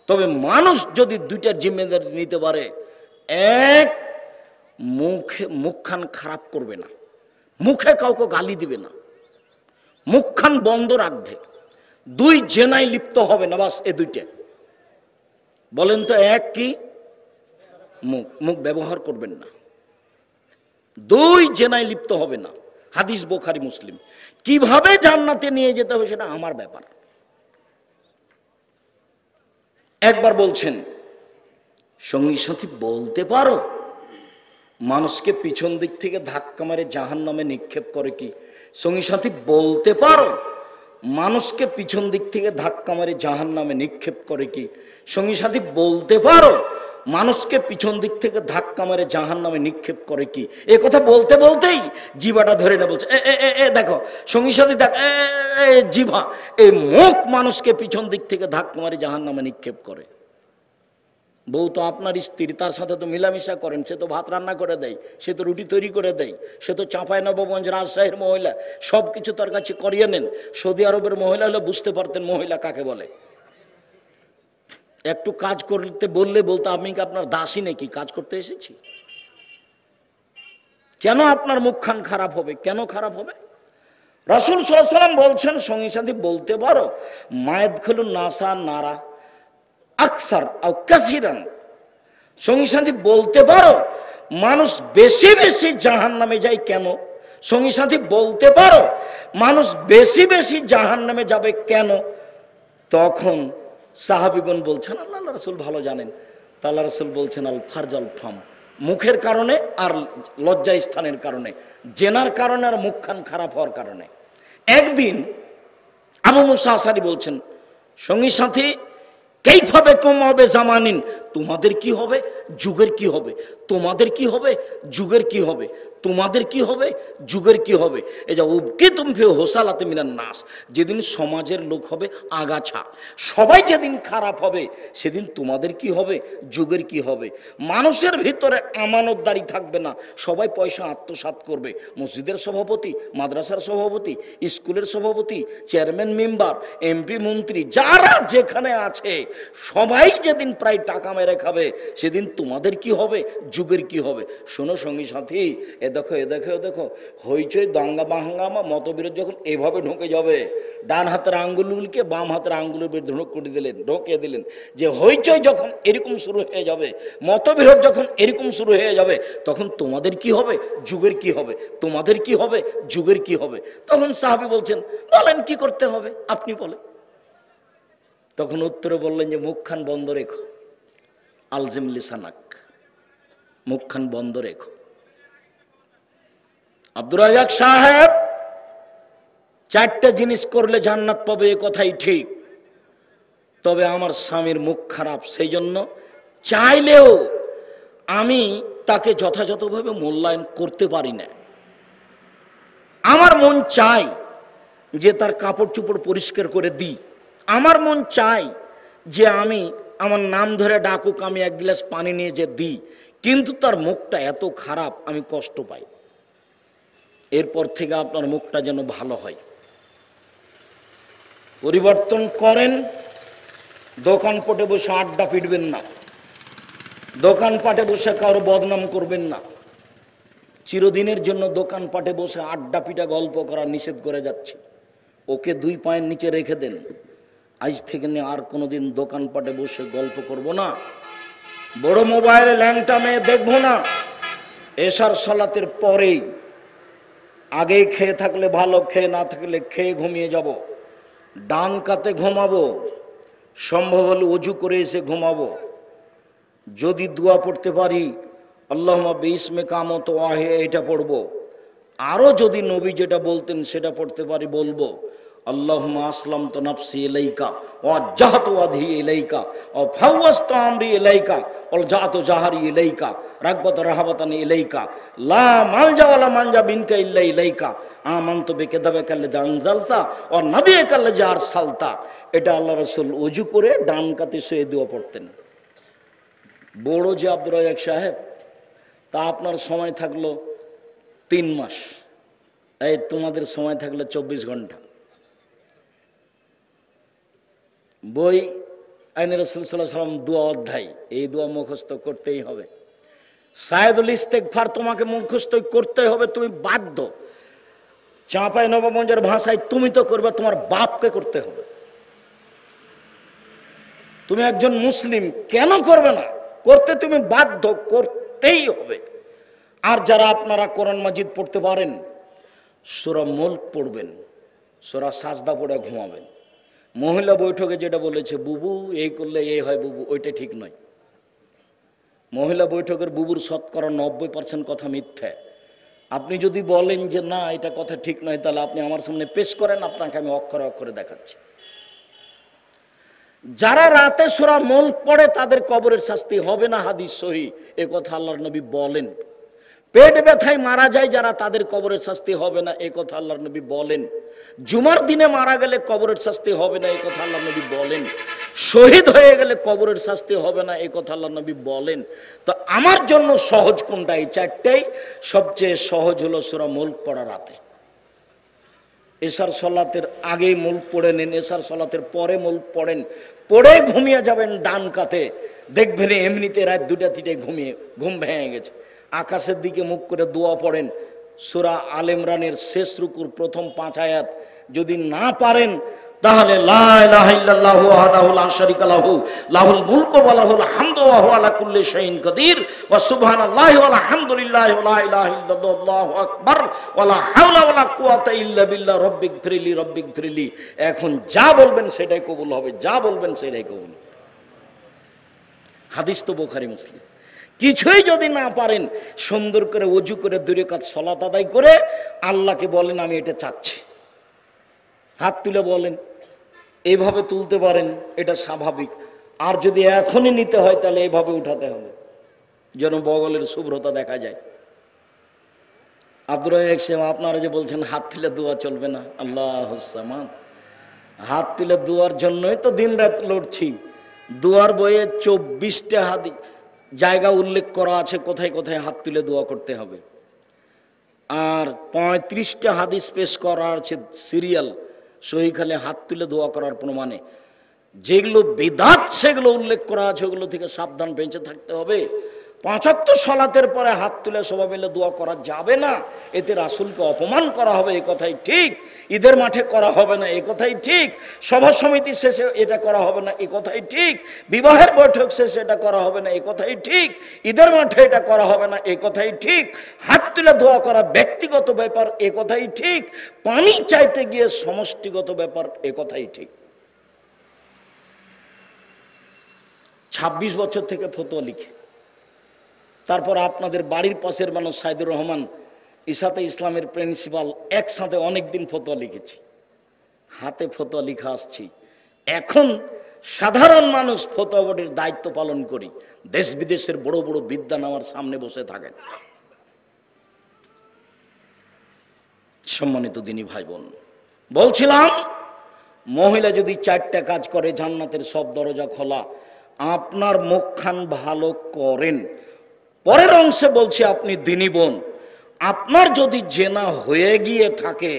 তবে মানুষ যদি 2টার জিম্মেদারি নিতে পারে, 1 মুখখান খারাপ করবে না, মুখে কাউকে গালি দিবে না, মুখখান বন্ধ রাখবে, 2 জেনায় লিপ্ত হবে না, বাস এ 2টা। বলেন তো, 1 কি? মুখ ব্যবহার করবেন না, 2 জেনায় লিপ্ত হবে না। হাদিস বুখারী মুসলিম। কিভাবে জান্নাতে নিয়ে যেতে হবে সেটা আমার ব্যাপার। একবার বলছেন, সঙ্গী সাথী বলতে পারো মানুষকে পিছন দিক থেকে ধাক্কা মারে জাহান্নামে নিক্ষেপ করে কি? সঙ্গী সাথী বলতে পারো মানুষকে পিছন দিক থেকে ধাক্কা মারে জাহান্নামে নিক্ষেপ করে কি? সঙ্গী সাথী বলতে পারো মানুষকে পিছন দিক থেকে ধাক্কা মারে জাহান্নামে নিক্ষেপ করে কি? এ কথা বলতে বলতেই জিভাটা ধরে না, বলছে এ দেখো সঙ্গী সাথী দেখ, জিভা, এই মুখ মানুষকে পিছন দিক থেকে ধাক্কা মারে জাহান্নামে নিক্ষেপ করে। বউ তো আপনার স্ত্রী, তার সাথে তো মিলামিশা করেন, সে তো ভাত রান্না করে দেয়, সে তো রুটি তৈরি করে দেয়, সে তো চাঁপাইনবাবগঞ্জ রাজশাহীর মহিলা, সব কিছু তার কাছে করিয়ে নেন। সৌদি আরবের মহিলা হলে বুঝতে পারতেন মহিলা কাকে বলে। একটু কাজ করতে বললে বলতো, আমি কি আপনার দাসী নাকি, কাজ করতে এসেছি? কেন আপনার মুখখান খারাপ হবে? কেন খারাপ হবে? রাসূল সাল্লাল্লাহু আলাইহি ওয়াসাল্লাম বলছেন, সঙ্গী সাথী বলতে পারো মায়াদখুলুন নাসা নারা আকসার আও কাসিরান। সঙ্গী সাথী বলতে পারো মানুষ বেশি বেশি জাহান্নামে যায় কেন? সঙ্গী সাথী বলতে পারো মানুষ বেশি বেশি জাহান্নামে যাবে কেন? তখন সাহাবিগণ বলছেন আল্লাহ রাসূল ভালো জানেন, তা আল্লাহ রাসূল বলছেন আল ফারজ আল ফাম, মুখের কারণে আর লজ্জা স্থানের কারণে, জেনার কারণে আর মুখখান খারাপ হওয়ার কারণে। একদিন আবু মুসা আশারী বলছেন, সঙ্গী সাথী কাইফা বিকুম হবে জামানিন, তোমাদের কি হবে, যুগের কি হবে, তোমাদের কি হবে, যুগের কি হবে, তোমাদের কি হবে, যুগের কি হবে। এই যে উবকি তুমি হোসালাতে মিনান নাস, যেদিন সমাজের লোক হবে আগাছা, সবাই যেদিন খারাপ হবে সেদিন তোমাদের কি হবে, যুগের কি হবে। মানুষের ভিতরে আমানতদারি থাকবে না, সবাই পয়সা আত্মসাৎ করবে। মসজিদের সভাপতি, মাদ্রাসার সভাপতি, স্কুলের সভাপতি, চেয়ারম্যান, মেম্বার, এমপি, মন্ত্রী, যারা যেখানে আছে সবাই যেদিন প্রায় টাকা মেরে খাবে সেদিন তোমাদের কি হবে, যুগের কি হবে। শোনো সঙ্গী সাথী, এ দেখো এ দেখো এ দেখো, হইচই দাঙ্গা বাহাঙ্গামা মতবিরোধ যখন এভাবে ঢুকে যাবে, ডান হাতের আঙ্গুলগুলিকে বাম হাতের আঙ্গুলের বের ঢুকিয়ে দিলেন, যে হইচই যখন এরকম শুরু হয়ে যাবে, মতবিরোধ যখন এরকম শুরু হয়ে যাবে, তখন তোমাদের কি হবে, যুগের কি হবে, তোমাদের কি হবে, যুগের কি হবে। তখন সাহাবী বলছেন, বলেন কি করতে হবে, আপনি বলেন। তখন উত্তরে বললেন যে মুখখান বন্ধ রেখো, আলজিম লিসানাক, মুখখান বন্ধ রেখো। আব্দুর রাজ্জাক সাহেব চারটা জিনিস করলে জান্নাত পাবে এ কথাই ঠিক, তবে আমার স্বামীর মুখ খারাপ, সেই জন্য চাইলেও আমি তাকে যথাযথভাবে মূল্যায়ন করতে পারি না। আমার মন চাই যে তার কাপড় চোপড় পরিষ্কার করে দিই, আমার মন চাই যে আমি আমার নাম ধরে ডাকুক, আমি এক গ্লাস পানি নিয়ে যে দিই, কিন্তু তার মুখটা এত খারাপ আমি কষ্ট পাই। এরপর থেকে আপনার মুখটা যেন ভালো হয়, পরিবর্তন করেন। দোকানপাটে বসে আড্ডা পিটবেন না, দোকানপাটে বসে কারো বদনাম করবেন না। চিরদিনের জন্য দোকানপাটে বসে আড্ডা পিটা গল্প করা নিষেধ করে যাচ্ছে, ওকে 2 পায়ের নিচে রেখে দেন। আজ থেকে নিয়ে আর কোনোদিন দোকানপাটে বসে গল্প করব না, বড় মোবাইলে ল্যাংটা মেয়ে দেখবো না। এশার সালাতের পরেই, আগেই খেয়ে থাকলে ভালো, খেয়ে না থাকলে খেয়ে ঘুমিয়ে যাব। ডান কাতে ঘুমাবো, সম্ভব হলে অজু করে এসে ঘুমাবো। যদি দোয়া পড়তে পারি আল্লাহুম্মা বিইসমে কামত ওয়াহে, এটা পড়বো। আরো যদি নবী যেটা বলতেন সেটা পড়তে পারি বলবো, আল্লাহুম্মা আসলামতু নাফসি ইলাইকা ওয়া ওয়াজ্জাহতু ওয়াজহি ইলাইকা ওয়া ফাওয়াজতু আমরি ইলাইকা ওয়া জাআতু জাহরি ইলাইকা রাগবাতান রাহাবাতান ইলাইকা লা মালজা ওয়ালা মানজা বিনকা ইল্লা ইলাইকা আমানতু বিকিতাবিকা আল্লাযী আনজালতা ওয়া নাবিয়্যিকা আল্লাযী আরসালতা। এটা আল্লাহ রাসূল ওযু করে ডান কাতে শুয়ে দোয়া পড়তেন। বড় যে আব্দুর রাজ্জাক সাহেব, তা আপনার সময় থাকলো 3 মাস, এই তোমাদের সময় থাকলো 24 ঘন্টা। বই আইনে রাসূল সাল্লাল্লাহু আলাইহি ওয়াসাল্লাম দোয়া অধ্যায়, এই দোয়া মুখস্থ করতেই হবে। সায়েদুল ইস্তেগফার তোমাকে মুখস্থ করতে হবে, তুমি বাধ্য। চাঁপাই নবাবগঞ্জের ভাষায় তুমি তো করবে, তোমার বাপকে করতে হবে। তুমি একজন মুসলিম, কেন করবে না, করতে তুমি বাধ্য, করতেই হবে। আর যারা আপনারা কোরআন মাজিদ পড়তে পারেন, সূরা মুলক পড়বেন, সূরা সাজদা পড়ে ঘুমাবেন। মহিলা বৈঠকে যেটা বলেছে বুবু এই করলে এই হয় বুবু, ওইটা ঠিক নয়। মহিলা বৈঠকের বুবুর শতকরা 90% কথা মিথ্যা। আপনি যদি বলেন যে না এটা কথা ঠিক নয়, তাহলে আপনি আমার সামনে পেশ করেন, আপনাকে আমি অক্ষরে অক্ষরে দেখাচ্ছি। যারা রাতে সূরা মুলক পড়ে তাদের কবরের শাস্তি হবে না, হাদিস সহিহ, এ কথা আল্লাহর নবী বলেন। পেট ব্যথায় মারা যায় যারা, তাদের কবরের শাস্তি হবে না, এ কথা আল্লাহর নবী বলেন। জুমার দিনে মারা গেলে কবরের শাস্তি হবে না, এই কথা আল্লাহর নবী বলেন। শহীদ হয়ে গেলে কবরের শাস্তি হবে না, এই কথা আল্লাহর নবী বলেন। তো আমার জন্য সহজ কোনটা? এই চারটেই। সবচেয়ে সহজ হলো সূরা মুলক পড়া রাতে। এশার সালাতের আগে মুলক পড়ে নেন, এশার সালাতের পরে মুলক পড়েন, পড়ে ঘুমিয়ে যাবেন ডান কাতে, দেখবেন এমনিতে রাত 2টা-3টায় ঘুম ভেঙে গেছে। আকাশের দিকে মুখ করে দোয়া পড়েন, সূরা আল ইমরানের শেষ রুকুর প্রথম 5 আয়াত। যদি না পারেন তাহলে লা ইলাহা ইল্লাল্লাহু ওয়াহদাহু লা শারীকা লাহু লাহুল মুলকু ওয়া লাহুল হামদু ওয়া হুয়া আলা কুল্লি শাইইন কাদির ওয়া সুবহানাল্লাহি ওয়া আলহামদুলিল্লাহি ওয়া লা ইলাহা ইল্লাল্লাহু আল্লাহু আকবার ওয়া লা হাওলা ওয়া লা কুওয়াতা ইল্লা বিল্লাহ রব্বিগফিরলি রব্বিগফিরলি। এখন যা বলবেন সেটাই কবুল হবে, যা বলবেন সেটাই কবুল। হাদিস তো বুখারী মুসলিম। কিছুই যদি না পারেন, সুন্দর করে ওযু করে 2 রাকাত সালাত আদায় করে আল্লাহকে বলেন আমি এটা চাচ্ছি। হাত তুলে বলেন, এইভাবে তুলতে পারেন, এটা স্বাভাবিক। আর যদি এখনই নিতে হয় তাহলে এইভাবে উঠাতে হবে যেন বগলের শুভ্রতা দেখা যায়। আব্দুর রাজ্জাক সাহেব, আপনারা যে বলছেন হাত তুলে দোয়া চলবে না, আল্লাহুস সামাদ, হাত তুলে দোয়ার জন্যই তো দিন রাত লড়ছি। দোয়ার বইয়ে 24টা হাদিস জায়গা উল্লেখ করা আছে কোথায় কোথায় হাত তুলে দোয়া করতে হবে, আর 35টা হাদিস পেশ করা আছে সিরিয়াল সহিখালে হাত তুলে দোয়া করার প্রমাণে। যেগুলো বিদআত সেগুলো উল্লেখ করা আছে, ওগুলো থেকে সাবধান বেঁচে থাকতে হবে। 5 ওয়াক্ত সালাতের পরে হাত তুলে সবাই মিলে দোয়া করা যাবে না, এতে রাসূলকে অপমান করা হবে, এই কথাই ঠিক। ঈদের মাঠে করা হবে না, এই কথাই ঠিক। সভা সমিতি শেষে এটা করা হবে না, এই কথাই ঠিক। বিবাহের বৈঠক শেষে এটা করা হবে না, এই কথাই ঠিক। ঈদের মাঠে এটা করা হবে না, এই কথাই ঠিক। হাত তুলে দোয়া করা ব্যক্তিগত ব্যাপার, এই কথাই ঠিক। পানি চাইতে গিয়ে সমষ্টিগত ব্যাপার, এই কথাই ঠিক। 26 বছর থেকে ফতোয়া লিখে, তারপর আপনাদের বাড়ির পাশের মানুষ সাইদুর রহমান ইসাতে ইসলামের প্রিন্সিপাল, একসাথে অনেকদিন ফতোয়া লিখেছি, হাতে ফতোয়া লিখা আসছি। এখন সাধারণ মানুষ ফতোয়া বোর্ডের দায়িত্ব পালন করি, দেশ বিদেশের বড় বড় বিদ্বান আমার সামনে বসে থাকেন। সম্মানিত দিনী ভাই বোন, বলছিলাম মহিলা যদি 4টা কাজ করে জান্নাতের সব দরজা খোলা। আপনার মুখখান ভালো করেন। পরের অংশে বলছি আপনি দিনী বোন, আপনার যদি জেনা হয়ে গিয়ে থাকে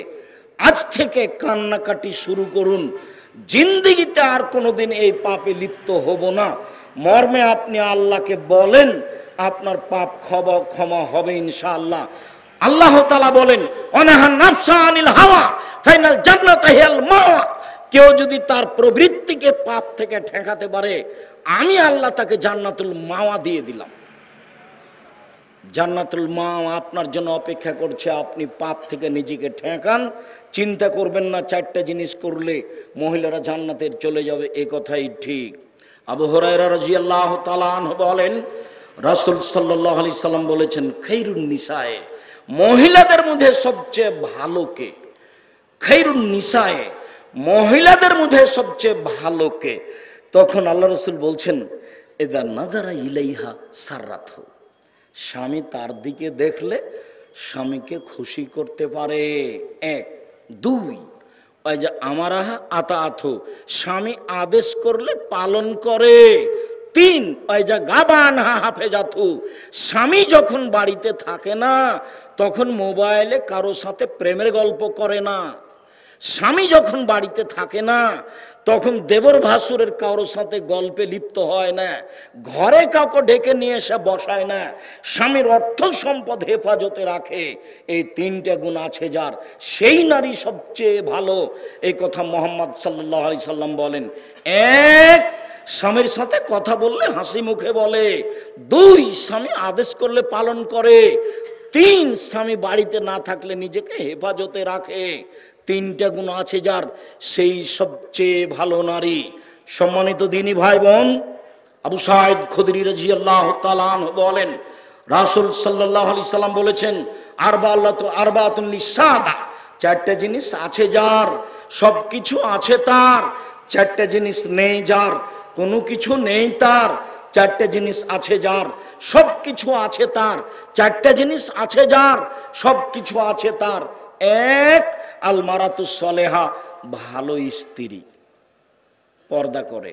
আজ থেকে কান্নাকাটি শুরু করুন, জিন্দেগিতে আর কোনোদিন এই পাপে লিপ্ত হব না মর্মে আপনি আল্লাহকে বলেন, আপনার পাপ ক্ষমা হবে ইনশাআল্লাহ। আল্লাহ তাআলা বলেন অনাহান নাফসা আনিল হাওয়া ফাইনাল জান্নাত হিয়াল মাওয়া। কেউ যদি তার প্রবৃত্তিকে পাপ থেকে ঠেকাতে পারে, আমি আল্লাহ তাকে জান্নাতুল মাওয়া দিয়ে দিলাম। জান্নাতুল মাওয়া আপনার জন্য অপেক্ষা করছে। আপনি পাপ থেকে নিজেকে ঠেকান, চিন্তা করবেন না 4টা জিনিস করলে মহিলারা জান্নাতের চলে যাবে, এ কথাই ঠিক। আবু হুরায়রা রাদিয়াল্লাহু তাআলা আনহু বলেন, রাসূল সাল্লাল্লাহু আলাইহি সাল্লাম বলেছেন, খায়রুন নিসায়ে, মহিলাদের মধ্যে সবচেয়ে ভালো কে? খায়রুন নিসায়ে, মহিলাদের মধ্যে সবচেয়ে ভালো কে? তখন আল্লাহ রাসূল বলছেন, ইদা নাযারা ইলাইহা সাররাতহু, স্বামী তার দিকে দেখলে স্বামীকে খুশি করতে পারে। 1 2 ওই যে আমারাহা আতাআথু, স্বামী আদেশ করলে পালন করে। 3 ওই যে গাবানহা হাফেজাতু, স্বামী যখন বাড়িতে থাকে না তখন মোবাইলে কারো সাথে প্রেমের গল্প করে না। স্বামী যখন বাড়িতে থাকে না তখন দেবর ভাসুরের কারোর সাথে গল্পে লিপ্ত হয় না, ঘরে কাউকে ডেকে নিয়ে এসে বসায় না, স্বামীর অর্থ সম্পদ হেফাজতে রাখে। এই 3টে গুণ আছে যার, সেই নারী সবচেয়ে ভালো। এই কথা মুহাম্মদ সাল্লাল্লাহু আলাইহি সাল্লাম বলেন। 1 স্বামীর সাথে কথা বললে হাসি মুখে বলে। 2 স্বামী আদেশ করলে পালন করে। 3 স্বামী বাড়িতে না থাকলে নিজেকে হেফাজতে রাখে। 3টা গুণ আছে যার, সেই সবচেয়ে ভালো নারী। সম্মানিত দিনী ভাই বোন, আবু সাঈদ খুদরি রাদিয়াল্লাহু তাআলা আনহু বলেন, রাসূল সাল্লাল্লাহু আলাইহি সাল্লাম বলেছেন, আরবাতুন লিসাদা, 4টা জিনিস আছে যার, সবকিছু আছে তার। 4টা জিনিস নেই যার, কোনো কিছু নেই তার। 4টা জিনিস আছে যার, সবকিছু আছে তার। 4টা জিনিস আছে যার, সবকিছু আছে তার। 1 আল মারাতুস সালেহা, ভালো স্ত্রী, পর্দা করে।